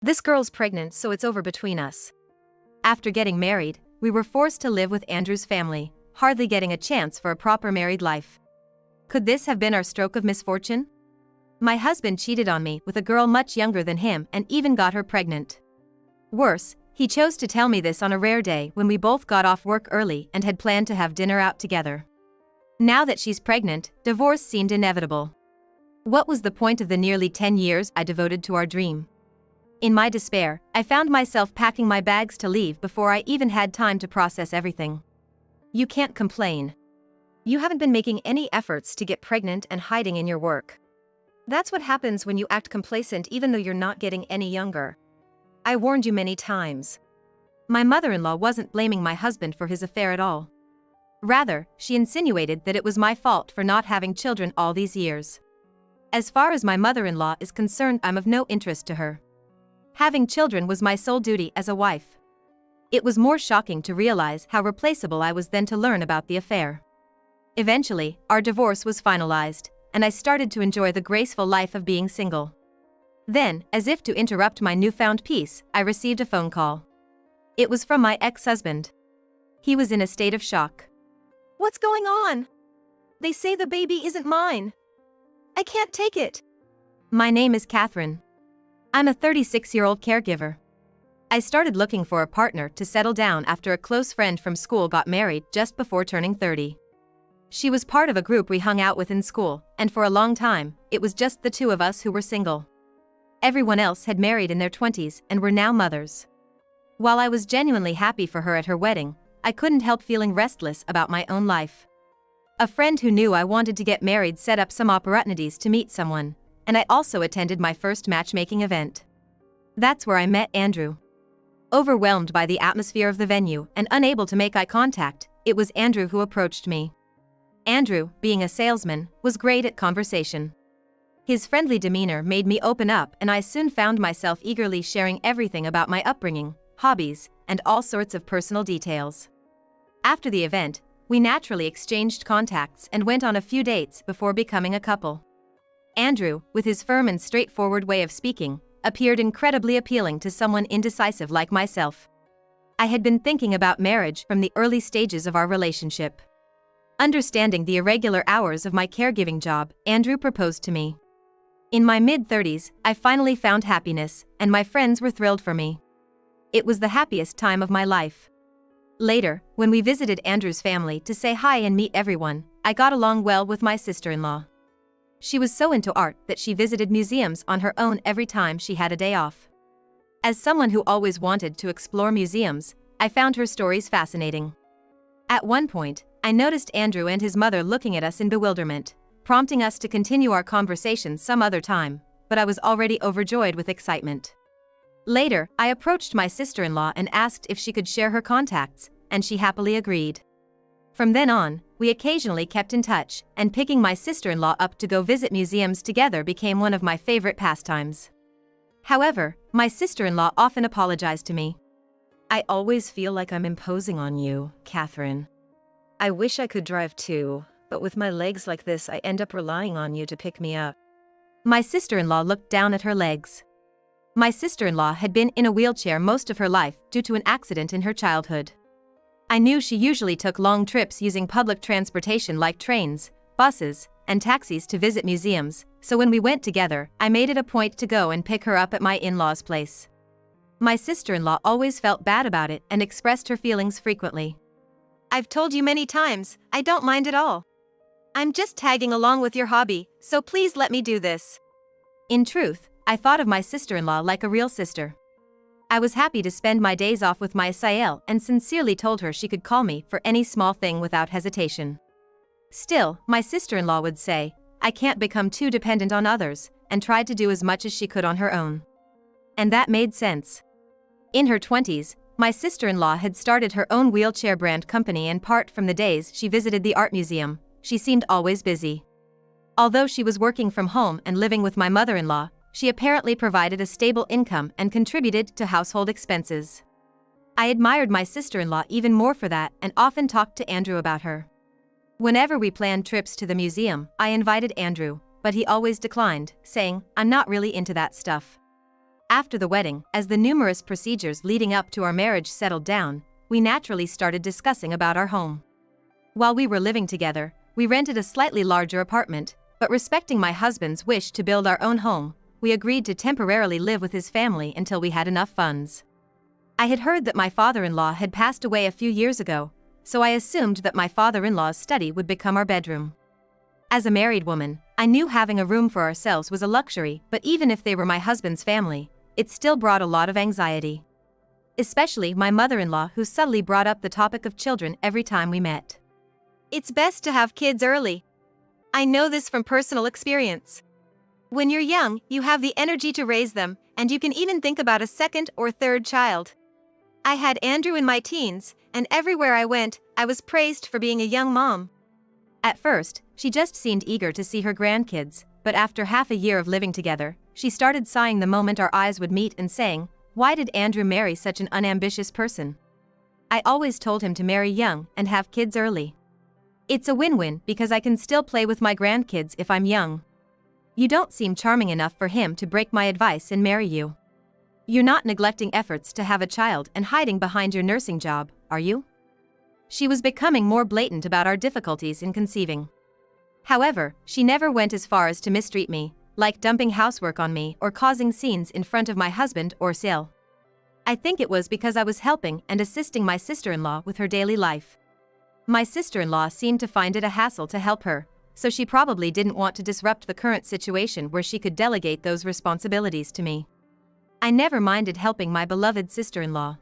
This girl's pregnant, so it's over between us. After getting married, we were forced to live with Andrew's family, hardly getting a chance for a proper married life. Could this have been our stroke of misfortune? My husband cheated on me with a girl much younger than him and even got her pregnant. Worse, he chose to tell me this on a rare day when we both got off work early and had planned to have dinner out together. Now that she's pregnant, divorce seemed inevitable. What was the point of the nearly 10 years I devoted to our dream? In my despair, I found myself packing my bags to leave before I even had time to process everything. You can't complain. You haven't been making any efforts to get pregnant and hiding in your work. That's what happens when you act complacent even though you're not getting any younger. I warned you many times. My mother-in-law wasn't blaming my husband for his affair at all. Rather, she insinuated that it was my fault for not having children all these years. As far as my mother-in-law is concerned, I'm of no interest to her. Having children was my sole duty as a wife. It was more shocking to realize how replaceable I was than to learn about the affair. Eventually, our divorce was finalized, and I started to enjoy the graceful life of being single. Then, as if to interrupt my newfound peace, I received a phone call. It was from my ex-husband. He was in a state of shock. What's going on? They say the baby isn't mine. I can't take it. My name is Catherine. I'm a 36-year-old caregiver. I started looking for a partner to settle down after a close friend from school got married just before turning 30. She was part of a group we hung out with in school, and for a long time, it was just the two of us who were single. Everyone else had married in their 20s and were now mothers. While I was genuinely happy for her at her wedding, I couldn't help feeling restless about my own life. A friend who knew I wanted to get married set up some opportunities to meet someone, and I also attended my first matchmaking event. That's where I met Andrew. Overwhelmed by the atmosphere of the venue and unable to make eye contact, it was Andrew who approached me. Andrew, being a salesman, was great at conversation. His friendly demeanor made me open up, and I soon found myself eagerly sharing everything about my upbringing, hobbies, and all sorts of personal details. After the event, we naturally exchanged contacts and went on a few dates before becoming a couple. Andrew, with his firm and straightforward way of speaking, appeared incredibly appealing to someone indecisive like myself. I had been thinking about marriage from the early stages of our relationship. Understanding the irregular hours of my caregiving job, Andrew proposed to me. In my mid-30s, I finally found happiness, and my friends were thrilled for me. It was the happiest time of my life. Later, when we visited Andrew's family to say hi and meet everyone, I got along well with my sister-in-law. She was so into art that she visited museums on her own every time she had a day off. As someone who always wanted to explore museums, I found her stories fascinating. At one point, I noticed Andrew and his mother looking at us in bewilderment, prompting us to continue our conversation some other time, but I was already overjoyed with excitement. Later, I approached my sister-in-law and asked if she could share her contacts, and she happily agreed. From then on, we occasionally kept in touch, and picking my sister-in-law up to go visit museums together became one of my favorite pastimes. However, my sister-in-law often apologized to me. I always feel like I'm imposing on you, Catherine. I wish I could drive too, but with my legs like this, I end up relying on you to pick me up. My sister-in-law looked down at her legs. My sister-in-law had been in a wheelchair most of her life due to an accident in her childhood. I knew she usually took long trips using public transportation like trains, buses, and taxis to visit museums, so when we went together, I made it a point to go and pick her up at my in-laws' place. My sister-in-law always felt bad about it and expressed her feelings frequently. I've told you many times, I don't mind at all. I'm just tagging along with your hobby, so please let me do this. In truth, I thought of my sister-in-law like a real sister. I was happy to spend my days off with my SIL and sincerely told her she could call me for any small thing without hesitation. Still, my sister-in-law would say, I can't become too dependent on others, and tried to do as much as she could on her own. And that made sense. In her 20s, my sister-in-law had started her own wheelchair brand company, and apart from the days she visited the art museum, she seemed always busy. Although she was working from home and living with my mother-in-law, she apparently provided a stable income and contributed to household expenses. I admired my sister-in-law even more for that and often talked to Andrew about her. Whenever we planned trips to the museum, I invited Andrew, but he always declined, saying, I'm not really into that stuff. After the wedding, as the numerous procedures leading up to our marriage settled down, we naturally started discussing about our home. While we were living together, we rented a slightly larger apartment, but respecting my husband's wish to build our own home, we agreed to temporarily live with his family until we had enough funds. I had heard that my father-in-law had passed away a few years ago, so I assumed that my father-in-law's study would become our bedroom. As a married woman, I knew having a room for ourselves was a luxury, but even if they were my husband's family, it still brought a lot of anxiety. Especially my mother-in-law, who subtly brought up the topic of children every time we met. It's best to have kids early. I know this from personal experience. When you're young, you have the energy to raise them, and you can even think about a second or third child. I had Andrew in my teens, and everywhere I went, I was praised for being a young mom. At first, she just seemed eager to see her grandkids, but after half a year of living together, she started sighing the moment our eyes would meet and saying, "Why did Andrew marry such an unambitious person? I always told him to marry young and have kids early. It's a win-win because I can still play with my grandkids if I'm young. You don't seem charming enough for him to break my advice and marry you. You're not neglecting efforts to have a child and hiding behind your nursing job, are you?" She was becoming more blatant about our difficulties in conceiving. However, she never went as far as to mistreat me, like dumping housework on me or causing scenes in front of my husband or SIL. I think it was because I was helping and assisting my sister-in-law with her daily life. My sister-in-law seemed to find it a hassle to help her, so she probably didn't want to disrupt the current situation where she could delegate those responsibilities to me. I never minded helping my beloved sister-in-law.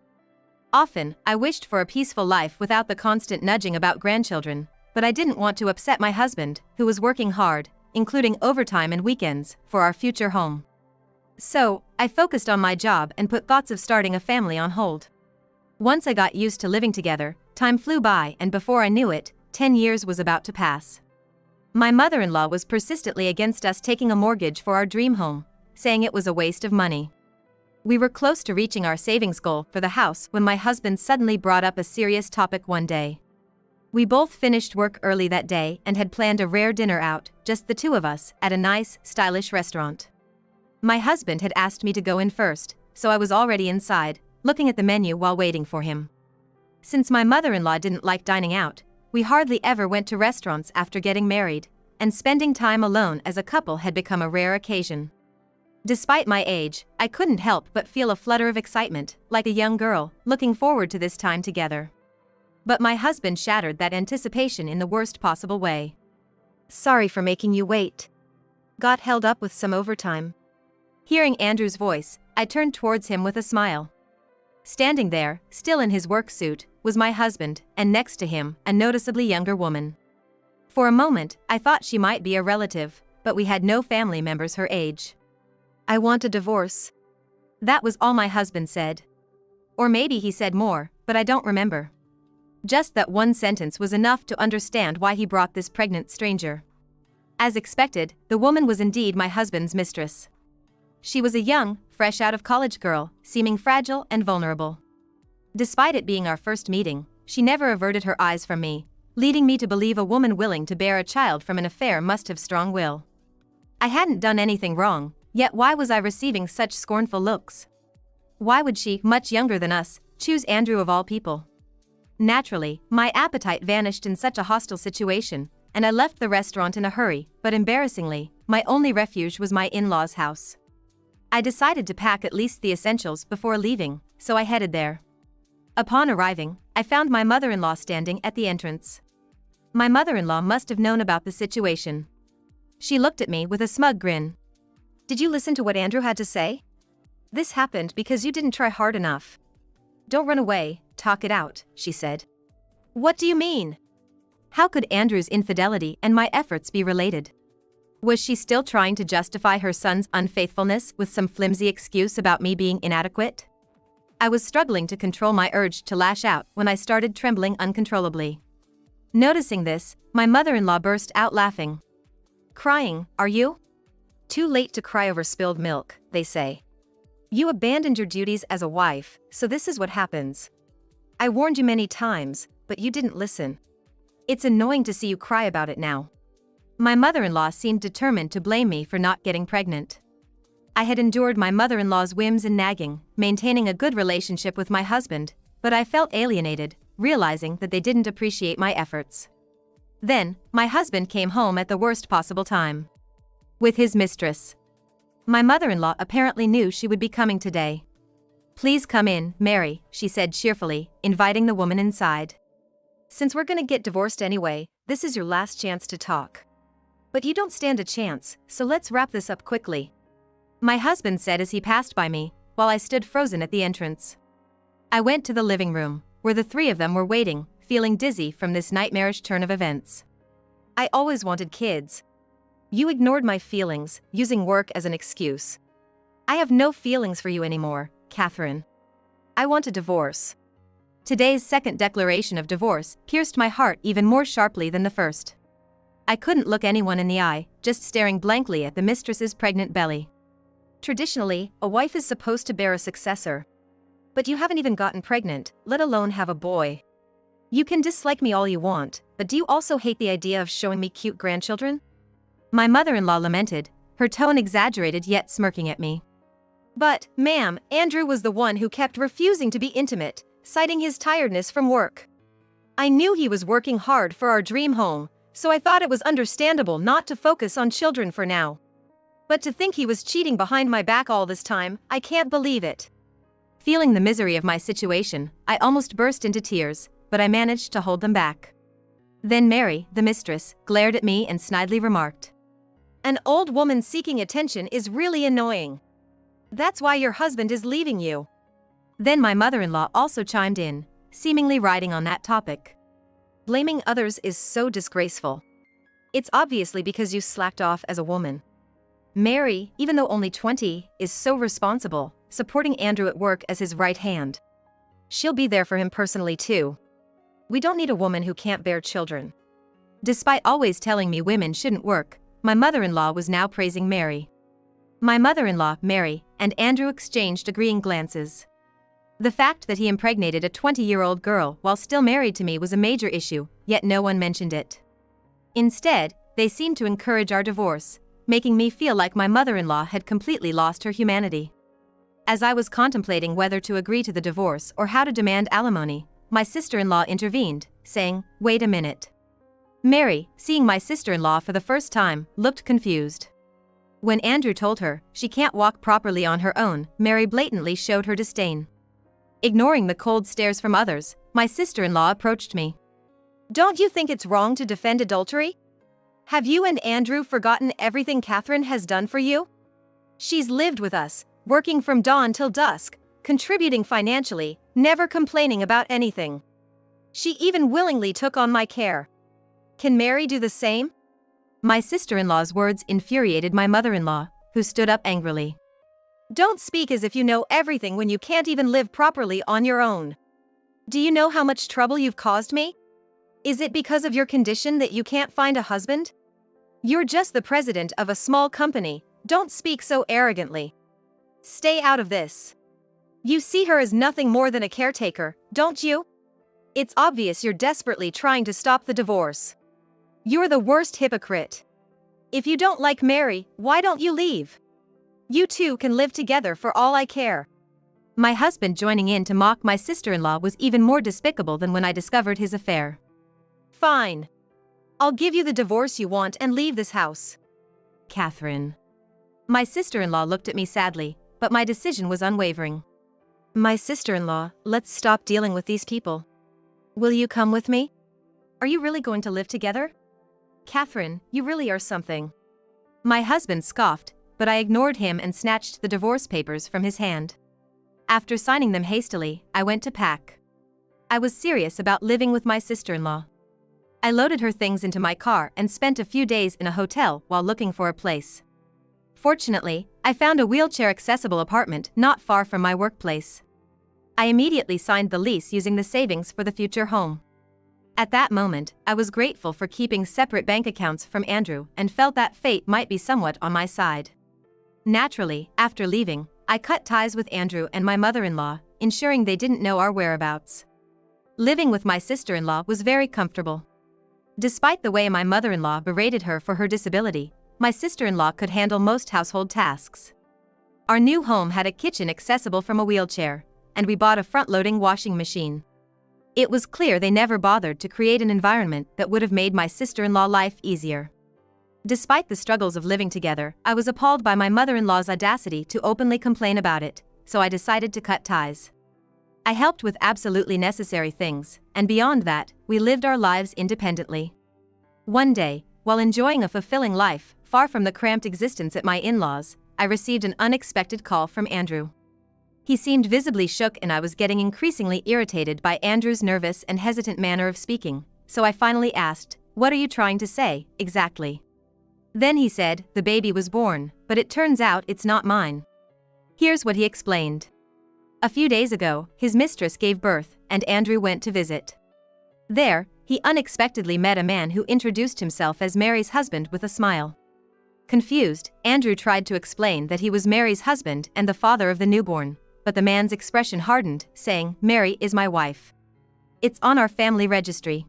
Often, I wished for a peaceful life without the constant nudging about grandchildren, but I didn't want to upset my husband, who was working hard, including overtime and weekends, for our future home. So, I focused on my job and put thoughts of starting a family on hold. Once I got used to living together, time flew by, and before I knew it, 10 years was about to pass. My mother-in-law was persistently against us taking a mortgage for our dream home, saying it was a waste of money. We were close to reaching our savings goal for the house when my husband suddenly brought up a serious topic one day. We both finished work early that day and had planned a rare dinner out, just the two of us, at a nice, stylish restaurant. My husband had asked me to go in first, so I was already inside, looking at the menu while waiting for him. Since my mother-in-law didn't like dining out, we hardly ever went to restaurants after getting married, and spending time alone as a couple had become a rare occasion. Despite my age, I couldn't help but feel a flutter of excitement, like a young girl, looking forward to this time together. But my husband shattered that anticipation in the worst possible way. "Sorry for making you wait. Got held up with some overtime." Hearing Andrew's voice, I turned towards him with a smile. Standing there, still in his work suit, was my husband, and next to him, a noticeably younger woman. For a moment, I thought she might be a relative, but we had no family members her age. "I want a divorce." That was all my husband said. Or maybe he said more, but I don't remember. Just that one sentence was enough to understand why he brought this pregnant stranger. As expected, the woman was indeed my husband's mistress. She was a young, fresh out of college girl, seeming fragile and vulnerable. Despite it being our first meeting, she never averted her eyes from me, leading me to believe a woman willing to bear a child from an affair must have strong will. I hadn't done anything wrong, yet why was I receiving such scornful looks? Why would she, much younger than us, choose Andrew of all people? Naturally, my appetite vanished in such a hostile situation, and I left the restaurant in a hurry, but embarrassingly, my only refuge was my in-laws' house. I decided to pack at least the essentials before leaving, so I headed there. Upon arriving, I found my mother-in-law standing at the entrance. My mother-in-law must have known about the situation. She looked at me with a smug grin. "Did you listen to what Andrew had to say? This happened because you didn't try hard enough. Don't run away, talk it out," she said. "What do you mean?" How could Andrew's infidelity and my efforts be related? Was she still trying to justify her son's unfaithfulness with some flimsy excuse about me being inadequate? I was struggling to control my urge to lash out when I started trembling uncontrollably. Noticing this, my mother-in-law burst out laughing. "Crying, are you? Too late to cry over spilled milk, they say. You abandoned your duties as a wife, so this is what happens. I warned you many times, but you didn't listen. It's annoying to see you cry about it now." My mother-in-law seemed determined to blame me for not getting pregnant. I had endured my mother-in-law's whims and nagging, maintaining a good relationship with my husband, but I felt alienated, realizing that they didn't appreciate my efforts. Then, my husband came home at the worst possible time. With his mistress. My mother-in-law apparently knew she would be coming today. "Please come in, Mary," she said cheerfully, inviting the woman inside. "Since we're gonna get divorced anyway, this is your last chance to talk. But you don't stand a chance, so let's wrap this up quickly," my husband said as he passed by me, while I stood frozen at the entrance. I went to the living room, where the three of them were waiting, feeling dizzy from this nightmarish turn of events. "I always wanted kids. You ignored my feelings, using work as an excuse. I have no feelings for you anymore, Catherine. I want a divorce." Today's second declaration of divorce pierced my heart even more sharply than the first. I couldn't look anyone in the eye, just staring blankly at the mistress's pregnant belly. Traditionally, a wife is supposed to bear a successor. But you haven't even gotten pregnant, let alone have a boy. You can dislike me all you want, but do you also hate the idea of showing me cute grandchildren? My mother-in-law lamented, her tone exaggerated yet smirking at me. "But, ma'am, Andrew was the one who kept refusing to be intimate, citing his tiredness from work. I knew he was working hard for our dream home, so I thought it was understandable not to focus on children for now. But to think he was cheating behind my back all this time, I can't believe it." Feeling the misery of my situation, I almost burst into tears, but I managed to hold them back. Then Mary, the mistress, glared at me and snidely remarked, "An old woman seeking attention is really annoying. That's why your husband is leaving you." Then my mother-in-law also chimed in, seemingly riding on that topic. "Blaming others is so disgraceful. It's obviously because you slacked off as a woman. Mary, even though only 20, is so responsible, supporting Andrew at work as his right hand. She'll be there for him personally too. We don't need a woman who can't bear children." Despite always telling me women shouldn't work, my mother-in-law was now praising Mary. My mother-in-law, Mary, and Andrew exchanged agreeing glances. The fact that he impregnated a 20-year-old girl while still married to me was a major issue, yet no one mentioned it. Instead, they seemed to encourage our divorce, making me feel like my mother-in-law had completely lost her humanity. As I was contemplating whether to agree to the divorce or how to demand alimony, my sister-in-law intervened, saying, "Wait a minute." Mary, seeing my sister-in-law for the first time, looked confused. When Andrew told her she can't walk properly on her own, Mary blatantly showed her disdain. Ignoring the cold stares from others, my sister-in-law approached me. "Don't you think it's wrong to defend adultery? Have you and Andrew forgotten everything Catherine has done for you? She's lived with us, working from dawn till dusk, contributing financially, never complaining about anything. She even willingly took on my care. Can Mary do the same?" My sister-in-law's words infuriated my mother-in-law, who stood up angrily. "Don't speak as if you know everything when you can't even live properly on your own. Do you know how much trouble you've caused me? Is it because of your condition that you can't find a husband? You're just the president of a small company, don't speak so arrogantly. Stay out of this. You see her as nothing more than a caretaker, don't you? It's obvious you're desperately trying to stop the divorce. You're the worst hypocrite. If you don't like Mary, why don't you leave? You two can live together for all I care." My husband joining in to mock my sister-in-law was even more despicable than when I discovered his affair. "Fine. I'll give you the divorce you want and leave this house." "Catherine." My sister-in-law looked at me sadly, but my decision was unwavering. "My sister-in-law, let's stop dealing with these people. Will you come with me? Are you really going to live together? Catherine, you really are something." My husband scoffed, but I ignored him and snatched the divorce papers from his hand. After signing them hastily, I went to pack. I was serious about living with my sister-in-law. I loaded her things into my car and spent a few days in a hotel while looking for a place. Fortunately, I found a wheelchair-accessible apartment not far from my workplace. I immediately signed the lease using the savings for the future home. At that moment, I was grateful for keeping separate bank accounts from Andrew and felt that fate might be somewhat on my side. Naturally, after leaving, I cut ties with Andrew and my mother-in-law, ensuring they didn't know our whereabouts. Living with my sister-in-law was very comfortable. Despite the way my mother-in-law berated her for her disability, my sister-in-law could handle most household tasks. Our new home had a kitchen accessible from a wheelchair, and we bought a front-loading washing machine. It was clear they never bothered to create an environment that would have made my sister-in-law life easier. Despite the struggles of living together, I was appalled by my mother-in-law's audacity to openly complain about it, so I decided to cut ties. I helped with absolutely necessary things, and beyond that, we lived our lives independently. One day, while enjoying a fulfilling life, far from the cramped existence at my in-laws, I received an unexpected call from Andrew. He seemed visibly shook and I was getting increasingly irritated by Andrew's nervous and hesitant manner of speaking, so I finally asked, "What are you trying to say, exactly?" Then he said, "The baby was born, but it turns out it's not mine." Here's what he explained. A few days ago, his mistress gave birth, and Andrew went to visit. There, he unexpectedly met a man who introduced himself as Mary's husband with a smile. Confused, Andrew tried to explain that he was Mary's husband and the father of the newborn, but the man's expression hardened, saying, "Mary is my wife. It's on our family registry."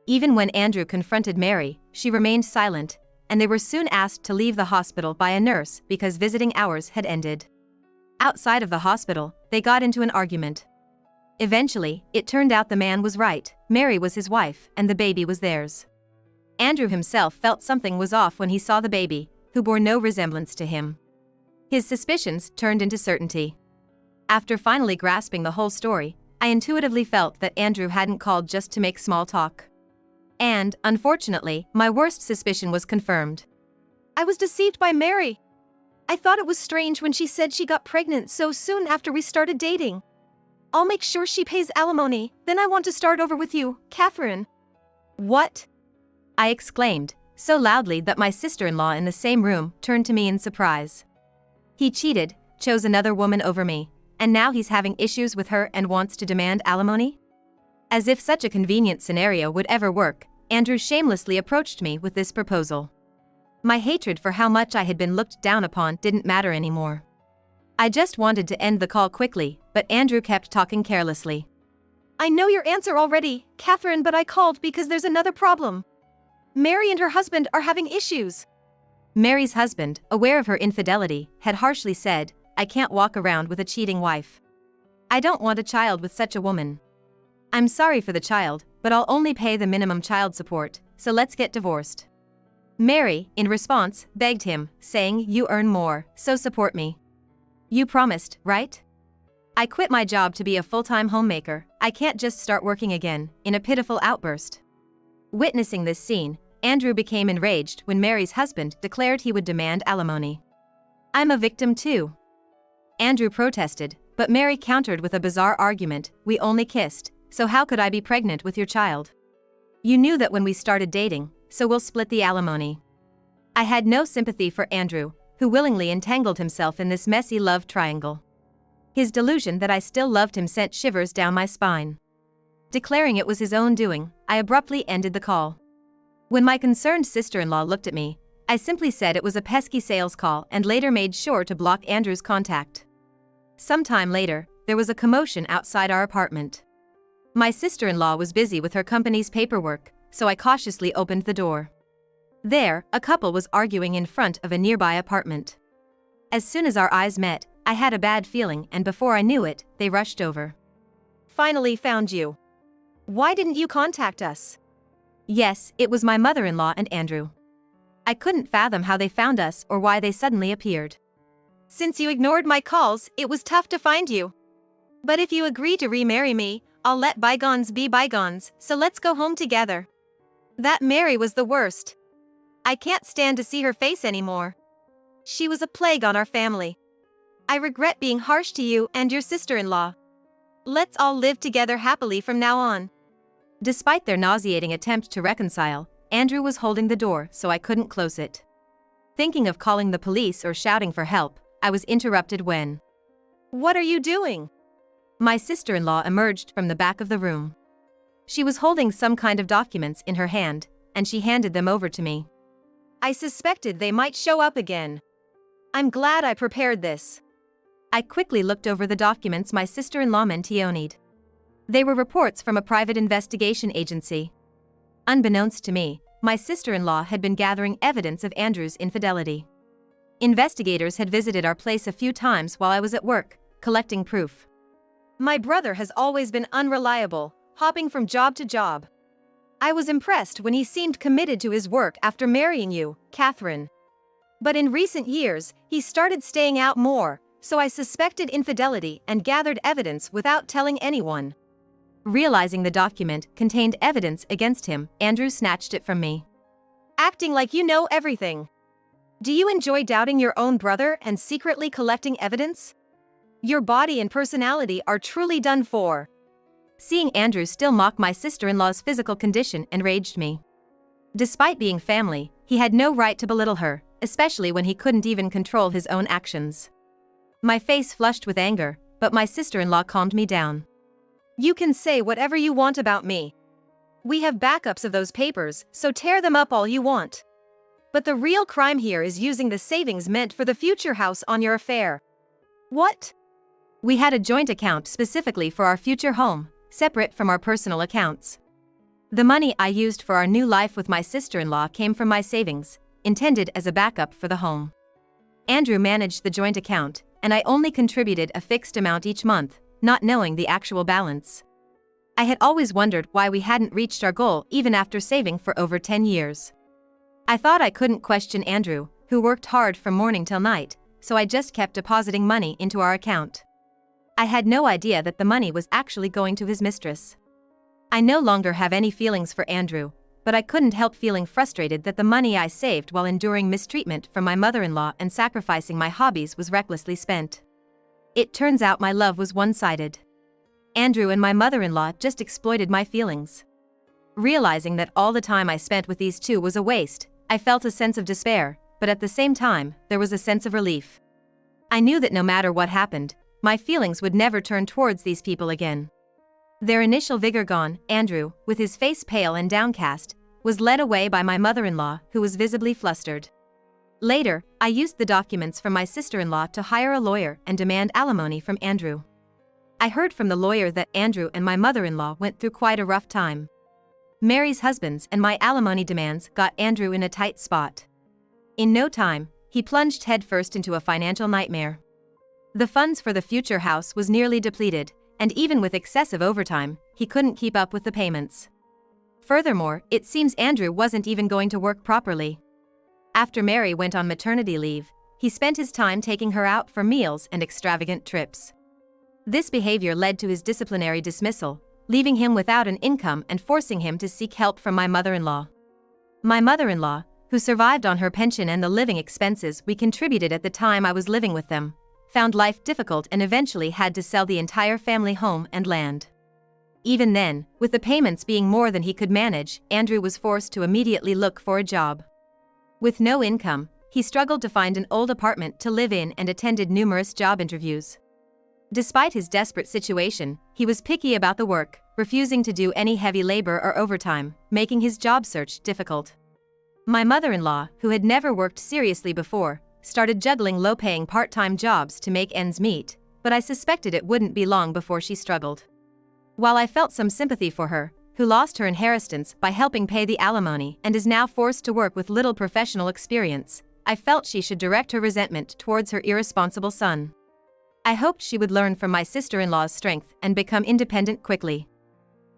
Even when Andrew confronted Mary, she remained silent, and they were soon asked to leave the hospital by a nurse because visiting hours had ended. Outside of the hospital, they got into an argument. Eventually, it turned out the man was right, Mary was his wife, and the baby was theirs. Andrew himself felt something was off when he saw the baby, who bore no resemblance to him. His suspicions turned into certainty. After finally grasping the whole story, I intuitively felt that Andrew hadn't called just to make small talk. And, unfortunately, my worst suspicion was confirmed. I was deceived by Mary. I thought it was strange when she said she got pregnant so soon after we started dating. I'll make sure she pays alimony, then I want to start over with you, Catherine. What? I exclaimed, so loudly that my sister-in-law in the same room turned to me in surprise. He cheated, chose another woman over me, and now he's having issues with her and wants to demand alimony? As if such a convenient scenario would ever work, Andrew shamelessly approached me with this proposal. My hatred for how much I had been looked down upon didn't matter anymore. I just wanted to end the call quickly, but Andrew kept talking carelessly. I know your answer already, Catherine, but I called because there's another problem. Mary and her husband are having issues. Mary's husband, aware of her infidelity, had harshly said, "I can't walk around with a cheating wife. I don't want a child with such a woman. I'm sorry for the child, but I'll only pay the minimum child support, so let's get divorced." Mary, in response, begged him, saying, "You earn more, so support me. You promised, right? I quit my job to be a full-time homemaker, I can't just start working again," in a pitiful outburst. Witnessing this scene, Andrew became enraged when Mary's husband declared he would demand alimony. "I'm a victim too." Andrew protested, but Mary countered with a bizarre argument, "We only kissed, so how could I be pregnant with your child? You knew that when we started dating, so we'll split the alimony." I had no sympathy for Andrew, who willingly entangled himself in this messy love triangle. His delusion that I still loved him sent shivers down my spine. Declaring it was his own doing, I abruptly ended the call. When my concerned sister-in-law looked at me, I simply said it was a pesky sales call and later made sure to block Andrew's contact. Sometime later, there was a commotion outside our apartment. My sister-in-law was busy with her company's paperwork, so I cautiously opened the door. There, a couple was arguing in front of a nearby apartment. As soon as our eyes met, I had a bad feeling and before I knew it, they rushed over. Finally found you. Why didn't you contact us? Yes, it was my mother-in-law and Andrew. I couldn't fathom how they found us or why they suddenly appeared. Since you ignored my calls, it was tough to find you. But if you agree to remarry me, I'll let bygones be bygones, so let's go home together. That Mary was the worst. I can't stand to see her face anymore. She was a plague on our family. I regret being harsh to you and your sister-in-law. Let's all live together happily from now on. Despite their nauseating attempt to reconcile, Andrew was holding the door so I couldn't close it. Thinking of calling the police or shouting for help, I was interrupted when... What are you doing? My sister-in-law emerged from the back of the room. She was holding some kind of documents in her hand, and she handed them over to me. I suspected they might show up again. I'm glad I prepared this. I quickly looked over the documents my sister-in-law mentioned. They were reports from a private investigation agency. Unbeknownst to me, my sister-in-law had been gathering evidence of Andrew's infidelity. Investigators had visited our place a few times while I was at work, collecting proof. My brother has always been unreliable, hopping from job to job. I was impressed when he seemed committed to his work after marrying you, Catherine. But in recent years, he started staying out more, so I suspected infidelity and gathered evidence without telling anyone. Realizing the document contained evidence against him, Andrew snatched it from me. Acting like you know everything. Do you enjoy doubting your own brother and secretly collecting evidence? Your body and personality are truly done for. Seeing Andrew still mock my sister-in-law's physical condition enraged me. Despite being family, he had no right to belittle her, especially when he couldn't even control his own actions. My face flushed with anger, but my sister-in-law calmed me down. You can say whatever you want about me. We have backups of those papers, so tear them up all you want. But the real crime here is using the savings meant for the future house on your affair. What? We had a joint account specifically for our future home, separate from our personal accounts. The money I used for our new life with my sister-in-law came from my savings, intended as a backup for the home. Andrew managed the joint account, and I only contributed a fixed amount each month, not knowing the actual balance. I had always wondered why we hadn't reached our goal even after saving for over 10 years. I thought I couldn't question Andrew, who worked hard from morning till night, so I just kept depositing money into our account. I had no idea that the money was actually going to his mistress. I no longer have any feelings for Andrew, but I couldn't help feeling frustrated that the money I saved while enduring mistreatment from my mother-in-law and sacrificing my hobbies was recklessly spent. It turns out my love was one-sided. Andrew and my mother-in-law just exploited my feelings. Realizing that all the time I spent with these two was a waste, I felt a sense of despair, but at the same time, there was a sense of relief. I knew that no matter what happened, my feelings would never turn towards these people again. Their initial vigor gone, Andrew, with his face pale and downcast, was led away by my mother-in-law, who was visibly flustered. Later, I used the documents from my sister-in-law to hire a lawyer and demand alimony from Andrew. I heard from the lawyer that Andrew and my mother-in-law went through quite a rough time. Mary's husbands and my alimony demands got Andrew in a tight spot. In no time, he plunged headfirst into a financial nightmare. The funds for the future house was nearly depleted, and even with excessive overtime, he couldn't keep up with the payments. Furthermore, it seems Andrew wasn't even going to work properly. After Mary went on maternity leave, he spent his time taking her out for meals and extravagant trips. This behavior led to his disciplinary dismissal, leaving him without an income and forcing him to seek help from my mother-in-law. My mother-in-law, who survived on her pension and the living expenses we contributed at the time I was living with them, found life difficult and eventually had to sell the entire family home and land. Even then, with the payments being more than he could manage, Andrew was forced to immediately look for a job. With no income, he struggled to find an old apartment to live in and attended numerous job interviews. Despite his desperate situation, he was picky about the work, refusing to do any heavy labor or overtime, making his job search difficult. My mother-in-law, who had never worked seriously before, started juggling low-paying part-time jobs to make ends meet, but I suspected it wouldn't be long before she struggled. While I felt some sympathy for her, who lost her inheritance by helping pay the alimony and is now forced to work with little professional experience, I felt she should direct her resentment towards her irresponsible son. I hoped she would learn from my sister-in-law's strength and become independent quickly.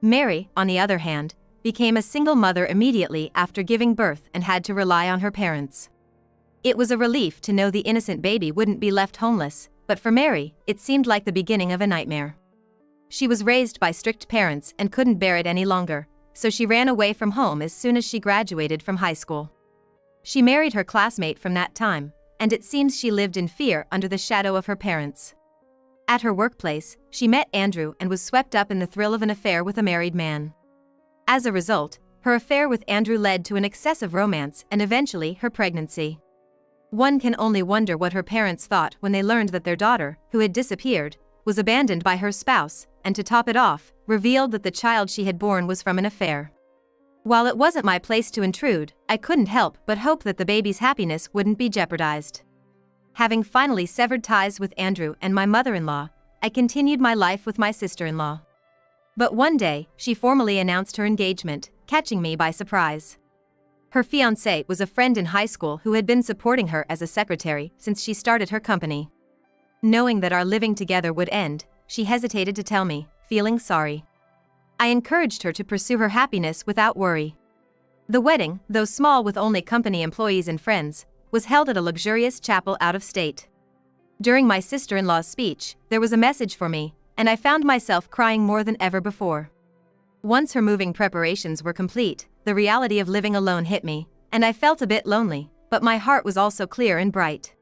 Mary, on the other hand, became a single mother immediately after giving birth and had to rely on her parents. It was a relief to know the innocent baby wouldn't be left homeless, but for Mary, it seemed like the beginning of a nightmare. She was raised by strict parents and couldn't bear it any longer, so she ran away from home as soon as she graduated from high school. She married her classmate from that time, and it seems she lived in fear under the shadow of her parents. At her workplace, she met Andrew and was swept up in the thrill of an affair with a married man. As a result, her affair with Andrew led to an excessive romance and eventually her pregnancy. One can only wonder what her parents thought when they learned that their daughter, who had disappeared, was abandoned by her spouse, and to top it off, revealed that the child she had born was from an affair. While it wasn't my place to intrude, I couldn't help but hope that the baby's happiness wouldn't be jeopardized. Having finally severed ties with Andrew and my mother-in-law, I continued my life with my sister-in-law. But one day, she formally announced her engagement, catching me by surprise. Her fiancé was a friend in high school who had been supporting her as a secretary since she started her company. Knowing that our living together would end, she hesitated to tell me, feeling sorry. I encouraged her to pursue her happiness without worry. The wedding, though small with only company employees and friends, was held at a luxurious chapel out of state. During my sister-in-law's speech, there was a message for me, and I found myself crying more than ever before. Once her moving preparations were complete, the reality of living alone hit me, and I felt a bit lonely, but my heart was also clear and bright.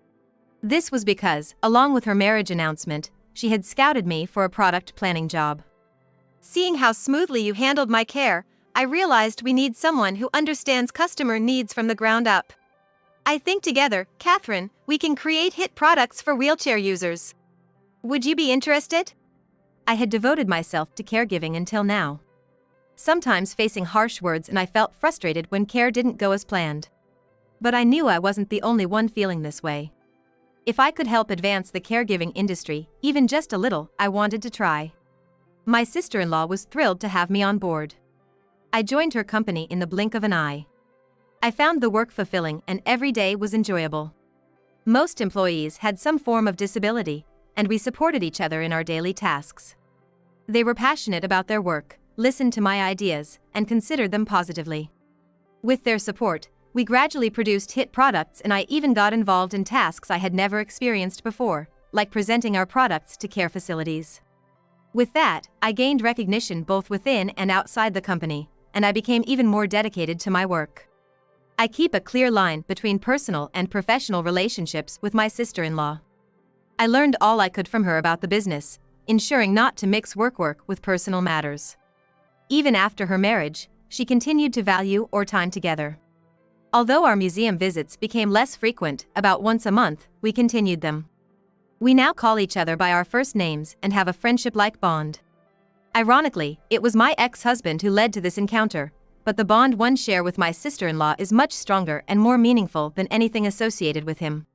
This was because, along with her marriage announcement, she had scouted me for a product planning job. Seeing how smoothly you handled my care, I realized we need someone who understands customer needs from the ground up. I think together, Catherine, we can create hit products for wheelchair users. Would you be interested? I had devoted myself to caregiving until now. Sometimes facing harsh words, and I felt frustrated when care didn't go as planned. But I knew I wasn't the only one feeling this way. If I could help advance the caregiving industry, even just a little, I wanted to try. My sister-in-law was thrilled to have me on board. I joined her company in the blink of an eye. I found the work fulfilling and every day was enjoyable. Most employees had some form of disability, and we supported each other in our daily tasks. They were passionate about their work, listened to my ideas, and considered them positively. With their support, we gradually produced hit products, and I even got involved in tasks I had never experienced before, like presenting our products to care facilities. With that, I gained recognition both within and outside the company, and I became even more dedicated to my work. I keep a clear line between personal and professional relationships with my sister-in-law. I learned all I could from her about the business, ensuring not to mix work with personal matters. Even after her marriage, she continued to value our time together. Although our museum visits became less frequent, about once a month, we continued them. We now call each other by our first names and have a friendship-like bond. Ironically, it was my ex-husband who led to this encounter, but the bond one share with my sister-in-law is much stronger and more meaningful than anything associated with him.